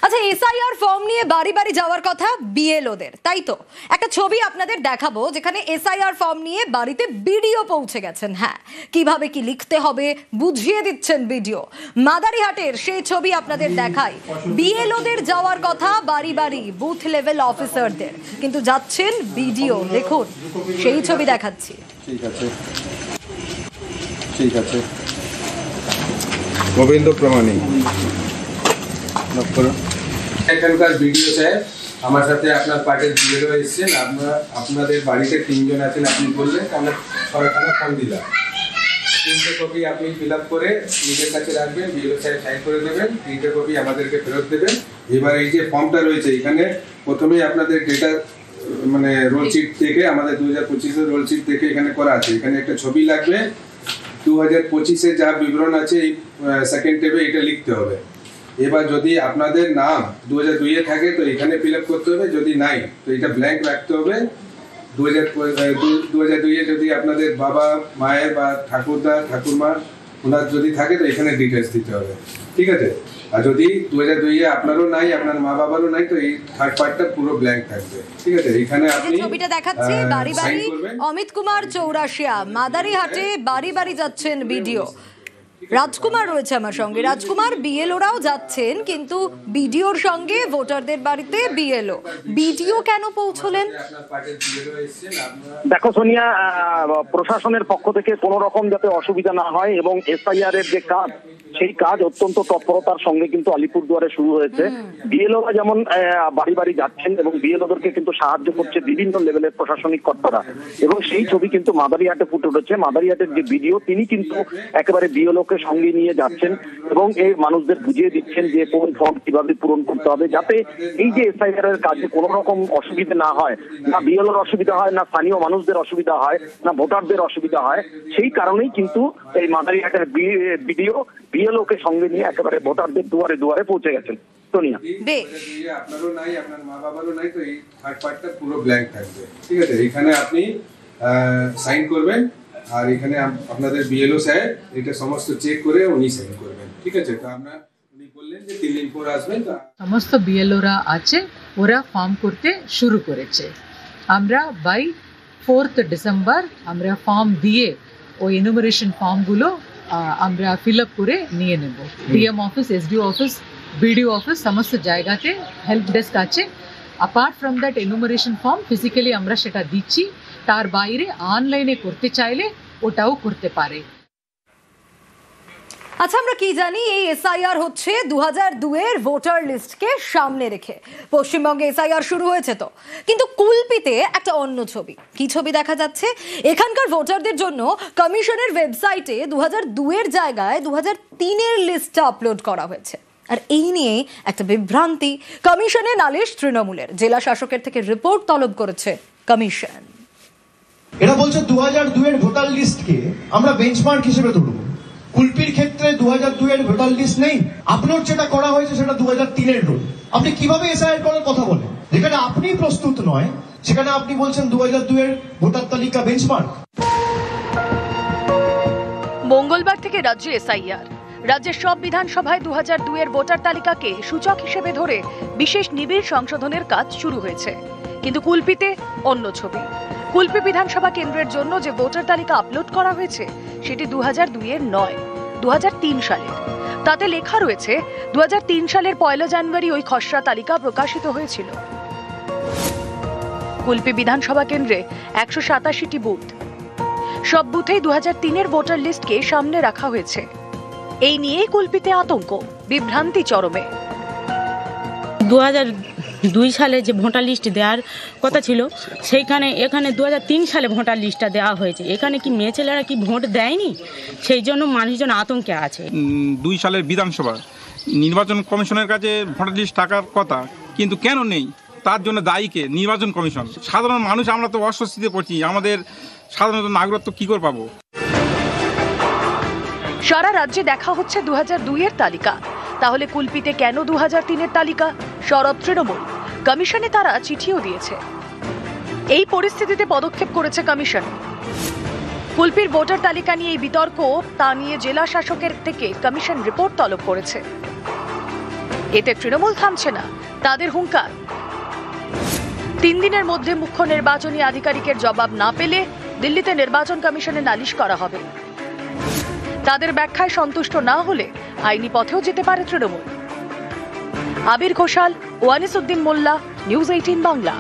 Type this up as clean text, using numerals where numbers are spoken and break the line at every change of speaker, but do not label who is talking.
আচ্ছা, SIR form নিয়ে বাড়ি বাড়ি যাওয়ার কথা বিএলওদের, তাই তো? একটা ছবি আপনাদের দেখাবো যেখানে এসআইআর ফর্ম নিয়ে বাড়িতে বিডিও পৌঁছে গেছেন। হ্যাঁ, কিভাবে কি লিখতে হবে বুঝিয়ে দিচ্ছেন বিডিও। মাদারিহাটের সেই ছবি আপনাদের দেখাই। বিএলওদের যাওয়ার কথা বাড়ি বাড়ি, বুথ লেভেল অফিসারদের, কিন্তু যাচ্ছেন বিডিও। দেখুন সেই ছবি দেখাচ্ছি।
ঠিক আছে, ঠিক আছে। গোবিন্দ প্রমাণিক
এখানকার ভিডিও সাহেব আমার সাথে আপনার পার্টির বিএলও এসেছেন, আপনাদের বাড়িতে 3 জন আছেন আপনি বললেন, আমরা সরকার ফোন দিলাম। 3টে কপি আপনি ফিল আপ করে নিজের কাছে রাখবেন, বিএলও সাহেব সাইন করে দেবেন, 3টে কপি আমাদেরকে ফেরত দেবেন। এবার এই যে ফর্মটা রয়েছে এখানে প্রথমেই আপনাদের ডেটা মানে রোল শিট থেকে আমাদের 2025-এর রোল শিট থেকে এখানে করা আছে। এখানে একটা ছবি লাগবে, 2025-এ যা বিবরণ আছে এই সেকেন্ড টেবে এটা লিখতে হবে। এবার যদি আপনাদের নাম 2002-এ থাকে তো এখানে ফিল আপ করতে হবে, যদি নাই তো এটা ব্ল্যাঙ্ক রাখতে হবে। 2002-এ যদি আপনাদের বাবা মায়ের বা ঠাকুরদা ঠাকুরমা ওনার যদি থাকে তো এখানে ডিটেলস দিতে হবে, ঠিক আছে? আর যদি 2002-এ আপনারও নাই, আপনার মা বাবারও নাই, তো এই থার্ড পার্টটা পুরো ব্ল্যাঙ্ক থাকবে, ঠিক আছে? এখানে আপনি
ছবিটা দেখাচ্ছি বাড়ি বাড়ি। অমিত কুমার চৌরাশিয়া, মাদারিহাটে বাড়ি বাড়ি যাচ্ছেন বিডিও। রাজকুমার রয়েছে আমার সঙ্গে। রাজকুমার, বিএলওরাও যাচ্ছেন, কিন্তু বিডিওর সঙ্গে ভোটারদের বাড়িতে বিএলও। বিডিও কেন পৌঁছলেন?
দেখো সোনিয়া, প্রশাসনের পক্ষ থেকে কোনো রকম যাতে অসুবিধা না হয় এবং এসআইআর এর যে কাজ সেই কাজ অত্যন্ত তৎপরতার সঙ্গে কিন্তু আলিপুরদুয়ারে শুরু হয়েছে। বিএলওরা যেমন বাড়ি বাড়ি যাচ্ছেন এবং বিএলওদেরকে কিন্তু সাহায্য করছে বিভিন্ন লেভেলের প্রশাসনিক কর্তারা, এবং সেই ছবি কিন্তু মাদারিহাটে ফুটে উঠেছে। মাদারিহাটের যে বিডিও তিনি কিন্তু একেবারে বিএলওকে সঙ্গে নিয়ে যাচ্ছেন এবং এই মানুষদের বুঝিয়ে দিচ্ছেন যে কোন ফর্ম কিভাবে পূরণ করতে হবে, যাতে এই যে এসআইআর এর কাজে কোনো রকম অসুবিধা না হয়, না বিএলওর অসুবিধা হয়, না স্থানীয় মানুষদের অসুবিধা হয়, না ভোটারদের অসুবিধা হয়। সেই কারণেই কিন্তু এই মাদারিহাটের বিডিও বিএলওকে সঙ্গে নিয়ে একেবারে ভোটারদের দুয়ারে দুয়ারে পৌঁছে গেছেন। সোনিয়া,
আপনারও নাই, আপনার মা বাবারও নাই, তো এই থার্ড পার্টটা পুরো ব্ল্যাঙ্ক থাকবে, ঠিক আছে? এখানে আপনি সাইন করবেন, আর এখানে আপনাদের বিএলও সাহেব এটা সমস্ত চেক করে উনি সাইন করবেন, ঠিক আছে? তো আমরা উনি বললেন যে 3 দিন পর আসবেন। তো
সমস্ত বিএলওরা আছে, ওরা ফর্ম করতে শুরু করেছে। আমরা বাই 4th ডিসেম্বর আমরা ফর্ম দিয়ে ওই এনুমারেশন ফর্মগুলো আমরা ফিল আপ করে নিয়ে নেব। DM office, SDO office, BDO office সমস্ত জায়গাতে হেল্প ডেস্ক আছে। Apart from that enumeration form physically আমরা সেটা দিচ্ছি, তার বাইরে অনলাইনে করতে চাইলে ওটাও করতে পারে।
আচ্ছা, আমরা কি জানি এই এসআইআর হচ্ছে 2002-এর ভোটার লিস্টকে সামনে রেখে। পশ্চিমবঙ্গে এসআইআর শুরু হয়েছে তো, কিন্তু কুলপিতে একটা অন্য ছবি। কি ছবি দেখা যাচ্ছে? এখানকার ভোটারদের জন্য কমিশনের ওয়েবসাইটে 2002-এর জায়গায় 2003-এর লিস্টটা আপলোড করা হয়েছে। আর এই নিয়ে একটা বিভ্রান্তি। কমিশনে নালিশ তৃণমূলের। জেলা শাসকের থেকে রিপোর্ট তলব করেছে কমিশন।
এরা বলছে 2002-এর ভোটার লিস্টকে আমরা বেঞ্চমার্ক হিসেবে ধরব। কুলপির ক্ষেত্রে 2002-এর ভোটার লিস্ট নেই, আপলোড যেটা করা হয়েছে সেটা 2003-এর রোল। আপনি কিভাবে এসআইআর করার কথা বলেন? যেখানে আপনি প্রস্তুত নয় সেখানে আপনি বলছেন 2002-এর ভোটার তালিকা বেঞ্চমার্ক।
মঙ্গলবার থেকে রাজ্যে এসআইআর। রাজ্যের সব বিধানসভায় 2002-এর ভোটার তালিকাকে সূচক হিসেবে ধরে বিশেষ নিবিড় সংশোধনের কাজ শুরু হয়েছে। কিন্তু কুলপিতে অন্য ছবি। কুলপি বিধানসভা কেন্দ্রের জন্য যে ভোটার তালিকা আপলোড করা হয়েছে সেটি 2002-এর নয়, 2003 সালের। তাতে লেখা রয়েছে 2003 সালের 1 জানুয়ারি ওই খসড়া তালিকা প্রকাশিত হয়েছিল। কুলপি বিধানসভা কেন্দ্রে 187টি বুথ। সব বুথেই 2003-এর ভোটার লিস্টকে সামনে রাখা হয়েছে। এই নিয়েই কুলপিতে আতঙ্ক, বিভ্রান্তি চরমে।
2002 সালে যে ভোটার লিস্ট দেওয়ার কথা ছিল সেইখানে এখানে 2003 সালে ভোটার লিস্টটা দেওয়া হয়েছে। এখানে কি মেয়ে ছেলেরা কি ভোট দেয়নি? সেই জন্য মানুষজন আতঙ্কে আছে।
2 সালের বিধানসভা নির্বাচন কমিশনের কাছে ভোটার লিস্ট থাকার কথা, কিন্তু কেন নেই? তার জন্য দায়ীকে নির্বাচন কমিশন। সাধারণ মানুষ আমরা তো অস্বস্তিতে পড়ছি, আমাদের সাধারণত নাগরিকত্ব কি করে পাবো?
সারা রাজ্যে দেখা হচ্ছে 2002-এর তালিকা, তাহলে কুলপিতে কেন 2003-এর তালিকা? শরৎ তৃণমূল। কমিশনে তারা চিঠিও দিয়েছে। এই পরিস্থিতিতে পদক্ষেপ করেছে কমিশন। কুলপির ভোটার তালিকা নিয়ে এই বিতর্ক, তা নিয়ে জেলা শাসকের থেকে কমিশন রিপোর্ট তলব করেছে। এতে তৃণমূল থামছে না, তাদের হুঙ্কার 3 দিনের মধ্যে মুখ্য নির্বাচনী আধিকারিকের জবাব না পেলে দিল্লিতে নির্বাচন কমিশনে নালিশ করা হবে। তাদের ব্যাখ্যায় সন্তুষ্ট না হলে আইনি পথেও যেতে পারে তৃণমূল। আবির ঘোষাল, ওয়ানিসউদ্দিন মোল্লা, নিউজ 18 বাংলা।